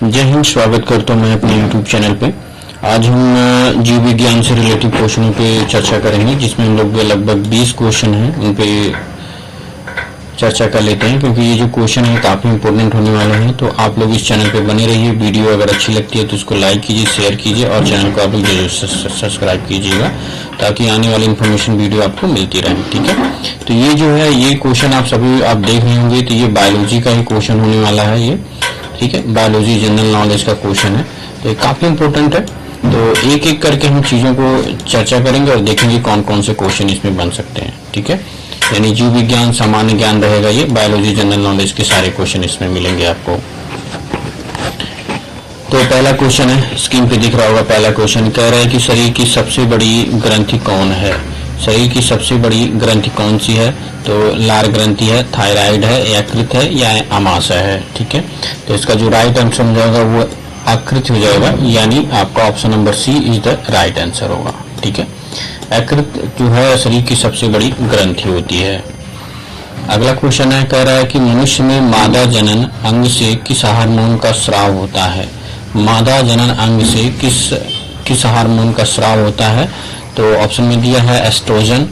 जय हिंद। स्वागत करता हूँ मैं अपने YouTube चैनल पे। आज हम जीव विज्ञान से रिलेटिव क्वेश्चनों पे चर्चा करेंगे, जिसमें हम लोग लगभग 20 क्वेश्चन हैं उन पे चर्चा कर लेते हैं, क्योंकि ये जो क्वेश्चन है काफ़ी इंपॉर्टेंट होने वाले हैं। तो आप लोग इस चैनल पे बने रहिए। वीडियो अगर अच्छी लगती है तो उसको लाइक कीजिए, शेयर कीजिए और चैनल को आप लोग जरूर सब्सक्राइब कीजिएगा, ताकि आने वाली इन्फॉर्मेशन वीडियो आपको मिलती रहे। ठीक है, तो ये जो है ये क्वेश्चन आप सभी आप देख रहे होंगे, तो ये बायोलॉजी का ही क्वेश्चन होने वाला है ये। ठीक है, बायोलॉजी जनरल नॉलेज का क्वेश्चन है, तो ये काफी इंपॉर्टेंट है। तो एक एक करके हम चीजों को चर्चा करेंगे और देखेंगे कौन कौन से क्वेश्चन इसमें बन सकते हैं। ठीक है, यानी जीव विज्ञान सामान्य ज्ञान रहेगा, ये बायोलॉजी जनरल नॉलेज के सारे क्वेश्चन इसमें मिलेंगे आपको। तो पहला क्वेश्चन है, स्क्रीन पे दिख रहा होगा। पहला क्वेश्चन कह रहा है कि शरीर की सबसे बड़ी ग्रंथि कौन है। शरीर की सबसे बड़ी ग्रंथि कौन सी है? तो लार ग्रंथि है, थायराइड है, यकृत है या आमाशय है। ठीक है, तो इसका जो राइट आंसर हो जाएगा वो यकृत हो जाएगा, यानी आपका option number C is the right answer होगा। ठीक है, यकृत जो है शरीर की सबसे बड़ी ग्रंथि होती है। अगला क्वेश्चन है, कह रहा है कि मनुष्य में मादा जनन अंग से किस हार्मोन का स्राव होता है। मादा जनन अंग से किस हार्मोन का स्राव होता है? तो ऑप्शन में दिया है एस्ट्रोजन,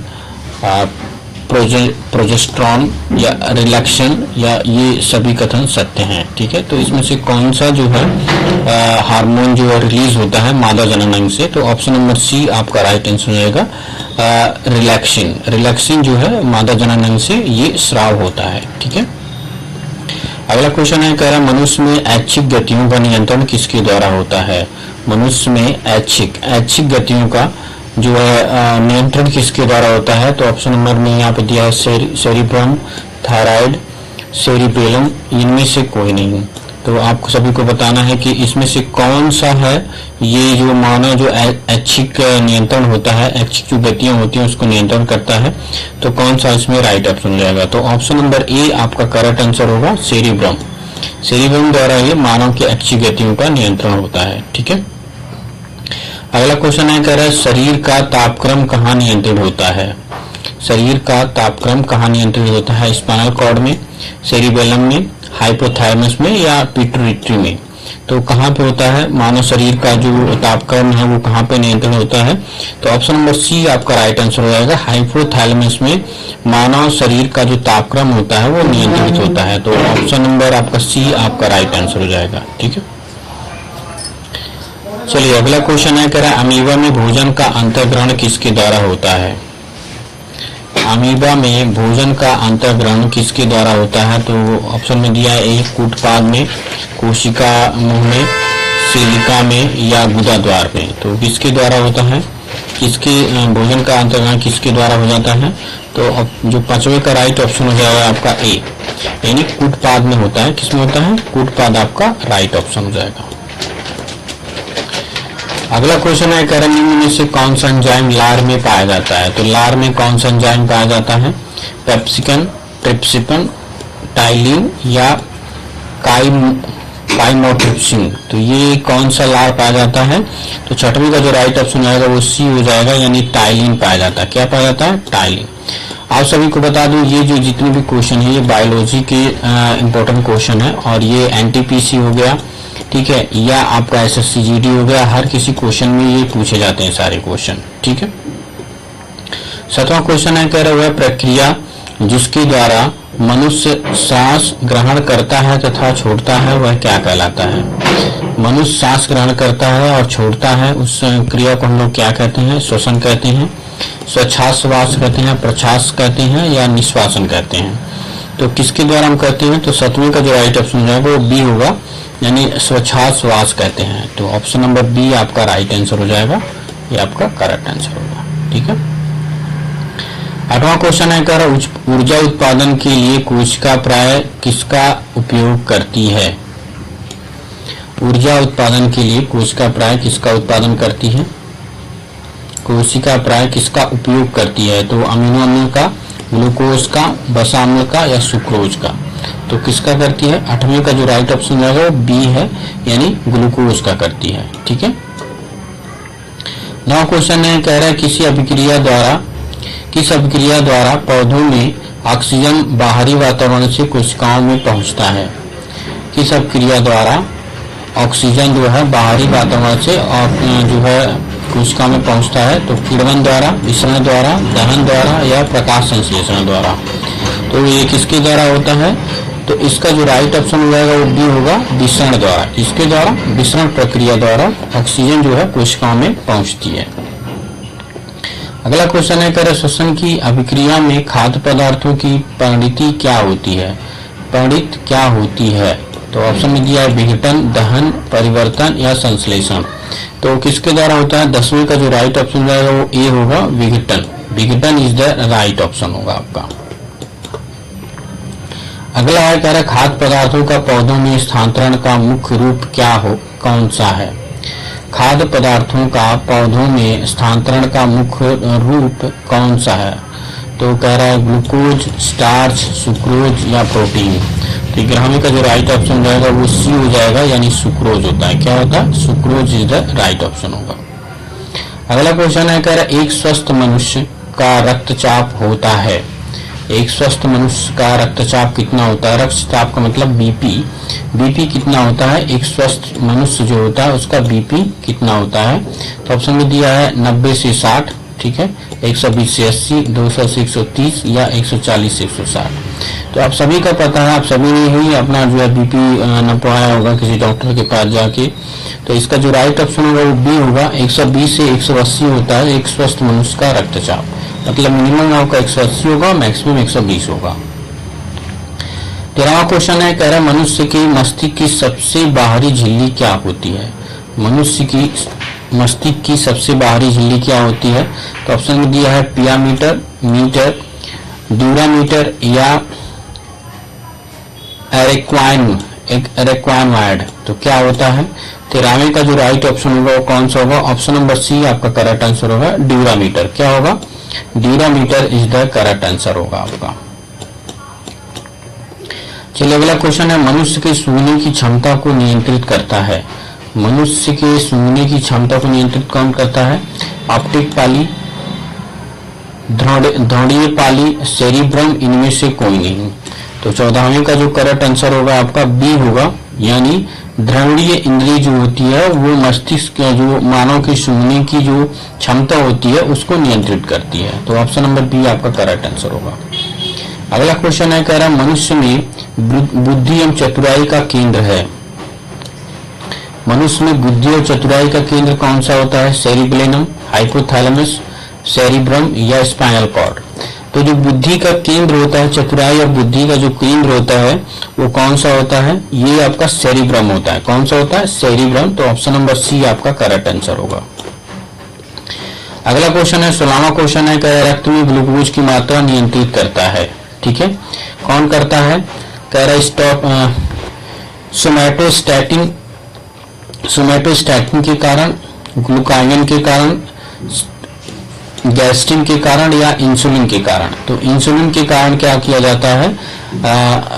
प्रोजेस्टेरॉन या रिलैक्सन, या ये सभी कथन सत्य हैं। ठीक है, तो इसमें से कौन सा जो है हार्मोन जो है रिलीज होता है मादा जनन अंग से? तो ऑप्शन नंबर सी आपका राइट आंसर हो जाएगा, रिलैक्सिन। रिलैक्सिन जो है मादा जनन अंग से ये स्राव होता है। ठीक है, अगला क्वेश्चन है, कह रहा है मनुष्य में ऐच्छिक गतियों का नियंत्रण किसके द्वारा होता है। मनुष्य में ऐच्छिक गतियों का जो है नियंत्रण किसके द्वारा होता है? तो ऑप्शन नंबर में यहाँ पे दिया है सेरिब्रम, थायराइड, सेरिबेलम, इनमें से कोई नहीं। तो आपको सभी को बताना है कि इसमें से कौन सा है ये जो मानव जो ऐच्छिक नियंत्रण होता है, ऐच्छिक जो गतियां होती हैं उसको नियंत्रण करता है, तो कौन सा इसमें राइट ऑप्शन हो जाएगा? तो ऑप्शन नंबर ए आपका करेक्ट आंसर होगा, सेरिब्रम। सेरिब्रम द्वारा ये मानव की ऐच्छिक गतियों का नियंत्रण होता है। ठीक है, अगला क्वेश्चन है, कह रहा है शरीर का तापक्रम कहाँ नियंत्रित होता है। शरीर का तापक्रम कहाँ नियंत्रित होता है? स्पाइनल कॉर्ड में, सेरिबेलम में, हाइपोथैलेमस में या पिट्यूटरी में? तो कहाँ पे होता है मानव शरीर का जो तापक्रम है वो कहाँ पे नियंत्रण होता है? तो ऑप्शन नंबर सी आपका राइट आंसर हो जाएगा, हाइपोथैलेमस में मानव शरीर का जो तापक्रम होता है वो नियंत्रित होता है। तो ऑप्शन नंबर आपका सी आपका राइट आंसर हो जाएगा। ठीक है, चलिए अगला क्वेश्चन है, कह रहा है अमीबा में भोजन का अंतर्ग्रहण किसके द्वारा होता है। अमीबा में भोजन का अंतर्ग्रहण किसके द्वारा होता है? तो ऑप्शन में दिया है ए कूटपाद में, कोशिका मुंह में, सिलिका में या गुदा द्वार में। तो किसके द्वारा होता है? किसके भोजन का अंतर्ग्रहण किसके द्वारा हो जाता है? तो जो पांचवे का राइट ऑप्शन हो जाएगा आपका ए, यानी कूटपाद में होता है। किसमें होता है? कूटपाद आपका राइट ऑप्शन हो जाएगा। अगला क्वेश्चन है, कह रहा है निम्न में से कौन सा एंजाइम लार में पाया जाता है। तो लार में कौन सा एंजाइम पाया जाता है? पेप्सिकन, ट्रिप्सिन, टाइलिन या काइमोट्रिप्सिन। तो ये कौन सा लार पाया जाता है? तो छठवीं का जो राइट ऑप्शन आएगा वो सी हो जाएगा, यानी टाइलिन पाया जाता है। क्या पाया जाता है? टाइलिन। आप सभी को बता दूं ये जो जितने भी क्वेश्चन है ये बायोलॉजी के इंपॉर्टेंट क्वेश्चन है, और ये एनटीपीसी हो गया, ठीक है, या आपका एसएससी हो गया, हर किसी क्वेश्चन में ये पूछे जाते हैं सारे क्वेश्चन। ठीक है, सातवां क्वेश्चन है, कह रहा है प्रक्रिया जिसके द्वारा मनुष्य सांस ग्रहण करता है तथा छोड़ता है वह क्या कहलाता है। मनुष्य सांस ग्रहण करता है और छोड़ता है, उस क्रिया को हम लोग क्या कहते हैं? श्वसन कहते हैं, स्वच्छाश्वास कहते हैं, प्रश्वास कहते हैं या निश्वासन कहते हैं। तो किसके द्वारा हम कहते हैं? तो सातवें का जो राइट ऑप्शन जाएगा वो बी होगा, यानी स्वच्छाश्वास कहते हैं। तो ऑप्शन नंबर बी आपका राइट आंसर हो जाएगा, ये आपका करेक्ट आंसर होगा। ठीक है, आठवां क्वेश्चन है, कह रहा ऊर्जा उत्पादन के लिए कोशिका प्राय किसका उपयोग करती है। ऊर्जा उत्पादन के लिए कोशिका प्राय किसका उत्पादन करती है? कोशिका प्राय किसका उपयोग करती है? तो अमीनो अम्ल का, ग्लूकोज का, वसा अम्ल का या सुक्रोज का? तो किसका करती है? आठवें का जो राइट ऑप्शन है वो बी है, यानी ग्लूकोज का करती है। ठीक है, नौ क्वेश्चन है, कह रहा है किस अभिक्रिया द्वारा पौधों में ऑक्सीजन बाहरी वातावरण से कोशिकाओं में पहुंचता है। किस अभिक्रिया द्वारा ऑक्सीजन जो है बाहरी वातावरण से और जो है कोशिका में पहुंचता है, तो किण्वन द्वारा, विसरण द्वारा, दहन द्वारा या प्रकाश संश्लेषण द्वारा। तो ये किसके द्वारा होता है? तो इसका जो राइट ऑप्शन हो जाएगा वो बी होगा, विसरण द्वारा। इसके द्वारा, विसरण प्रक्रिया द्वारा ऑक्सीजन जो है कोशिकाओं में पहुंचती है। अगला क्वेश्चन है, कह रहे श्वसन की अभिक्रिया में खाद्य पदार्थों की परिणति क्या होती है? परिणति क्या होती है? तो ऑप्शन में दिया है विघटन, दहन, परिवर्तन या संश्लेषण। तो किसके द्वारा होता है? 10वें का जो राइट ऑप्शन रहेगा वो ए होगा, विघटन। विघटन इज द राइट ऑप्शन होगा आपका। अगला है, कह रहा खाद्य पदार्थों का पौधों में स्थानांतरण का मुख्य रूप क्या हो, कौन सा है? खाद्य पदार्थों का पौधों में स्थानांतरण का मुख्य रूप कौन सा है? तो कह रहा है ग्लूकोज, स्टार्च, सुक्रोज या प्रोटीन। तो ग्रामी का जो राइट ऑप्शन रहेगा वो सी हो जाएगा, यानी सुक्रोज होता है। क्या होता है? Sucrose is the right option होगा। अगला क्वेश्चन है, कह रहा है एक स्वस्थ मनुष्य का रक्तचाप होता है। एक स्वस्थ मनुष्य का रक्तचाप कितना होता है? रक्तचाप का मतलब बीपी। बीपी कितना होता है? एक स्वस्थ मनुष्य जो होता है उसका बीपी कितना होता है? तो ऑप्शन में दिया है 90 से 60, ठीक है, 120 से 80, 200 से 130 या 140 से 160। तो आप सभी का पता है, आप सभी ने ही अपना जो है बीपी नपवाया होगा किसी डॉक्टर के पास जाके। तो इसका जो राइट ऑप्शन होगा वो बी होगा, 120 से 180 होता है एक स्वस्थ मनुष्य का रक्तचाप। मतलब मिनिमम आपका 180 होगा, मैक्सिमम 120 होगा। 13वां क्वेश्चन है, कह रहा है मनुष्य के मस्तिष्क की सबसे बाहरी झिल्ली क्या होती है? मनुष्य की मस्तिष्क की सबसे बाहरी झिल्ली क्या होती है? तो ऑप्शन में दिया है पियामीटर, मीटर, ड्यूरामीटर या एरेक्वाइनॉइड। तो क्या होता है? 13वें का जो राइट ऑप्शन होगा वो कौन सा होगा? ऑप्शन नंबर सी आपका करेक्ट आंसर होगा, ड्यूरामीटर। क्या होगा? Dura mater is the correct answer होगा आपका। चलिए अगला क्वेश्चन है, मनुष्य के सूंघने की क्षमता को नियंत्रित करता है। मनुष्य के सूंघने की क्षमता को नियंत्रित कौन करता है? ऑप्टिक पाली, ध्रुवीय पाली, सेरिब्रम, इनमें से कोई नहीं। तो 14वें का जो करेक्ट आंसर होगा आपका बी होगा, यानी ध्रुवीय इंद्रिय जो होती है वो मस्तिष्क जो मानव के सूंघने की जो क्षमता होती है उसको नियंत्रित करती है। तो ऑप्शन नंबर बी आपका करेक्ट आंसर होगा। अगला क्वेश्चन है, कह रहा है मनुष्य में बुद्धि एवं चतुराई का केंद्र है। मनुष्य में बुद्धि और चतुराई का केंद्र कौन सा होता है? सेरिब्रेनम, हाइपोथैलेमस, सेरिब्रम या स्पाइनल कॉर्ड। तो जो बुद्धि का केंद्र होता है, चतुराई और बुद्धि का जो केंद्र होता है वो कौन सा होता है? ये आपका सेरिब्रम होता है। कौन सा होता है? सेरिब्रम। तो ऑप्शन नंबर सी आपका करेक्ट आंसर होगा। अगला क्वेश्चन है, 16वां क्वेश्चन है, कह रक्त में ग्लूकोज की मात्रा नियंत्रित करता है। ठीक है, कौन करता है? कह रहा है सोमैटोस्टैटिन के कारण, ग्लूकागन के कारण, गैस्ट्रिन के कारण या इंसुलिन के कारण। तो इंसुलिन के कारण क्या किया जाता है?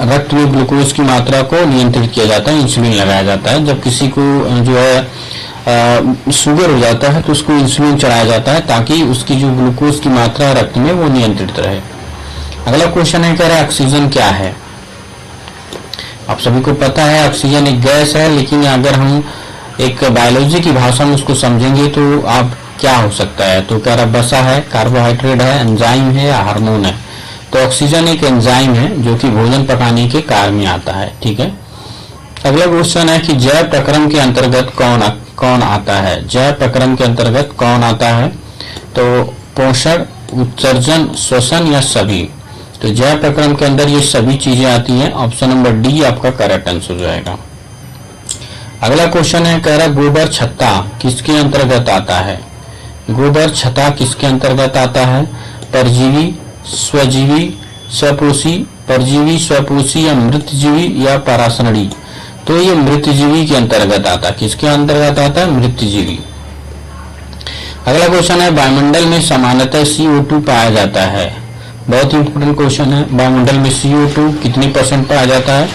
रक्त में ग्लूकोज की मात्रा को नियंत्रित किया जाता है, इंसुलिन लगाया जाता है। जब किसी को जो है शुगर हो जाता है तो उसको इंसुलिन चढ़ाया जाता है ताकि उसकी जो ग्लूकोज की मात्रा है रक्त में वो नियंत्रित रहे। अगला क्वेश्चन है, कह रहा है ऑक्सीजन क्या है? आप सभी को पता है ऑक्सीजन एक गैस है, लेकिन अगर हम एक बायोलॉजी की भाषा में उसको समझेंगे तो आप क्या हो सकता है? तो कह रहा वसा है, कार्बोहाइड्रेट है, एंजाइम है या हार्मोन है। तो ऑक्सीजन एक एंजाइम है जो कि भोजन पकाने के कार्य में आता है। ठीक है, अगला क्वेश्चन है कि जैव प्रक्रम के अंतर्गत कौन आता है? जैव प्रक्रम के अंतर्गत कौन आता है? तो पोषण, उत्सर्जन, श्वसन या सभी। तो जैव प्रक्रम के अंदर ये सभी चीजें आती हैं। ऑप्शन नंबर डी आपका करेक्ट आंसर हो जाएगा। अगला क्वेश्चन है, कह रहा गोबर छत्ता किसके अंतर्गत आता है? गोबर छत्ता किसके अंतर्गत आता है? परजीवी, स्वजीवी, स्वपोषी, परजीवी, स्वपोषी या मृतजीवी या परासरणी। तो ये मृतजीवी के अंतर्गत आता है। किसके अंतर्गत आता है? मृतजीवी। अगला क्वेश्चन है, वायुमंडल में सामान्यतः CO2 पाया जाता है। बहुत इंपोर्टेंट क्वेश्चन है। वायुमंडल में CO2 कितने % पाया जाता है?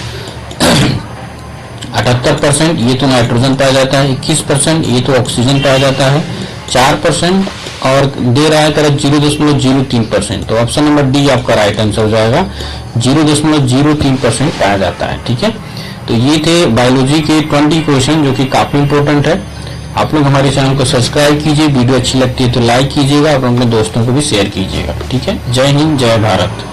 78%, ये तो नाइट्रोजन पाया जाता है। 21%, ये तो ऑक्सीजन पाया जाता है। 4% और दे रहा है करेक्ट 0.03%। तो ऑप्शन नंबर डी आपका राइट आंसर हो जाएगा, 0.03% पाया जाता है। ठीक है, तो ये थे बायोलॉजी के 20 क्वेश्चन जो कि काफी इंपॉर्टेंट है। आप लोग हमारे चैनल को सब्सक्राइब कीजिए, वीडियो अच्छी लगती है तो लाइक कीजिएगा और अपने दोस्तों को भी शेयर कीजिएगा। ठीक है, जय हिंद, जय भारत।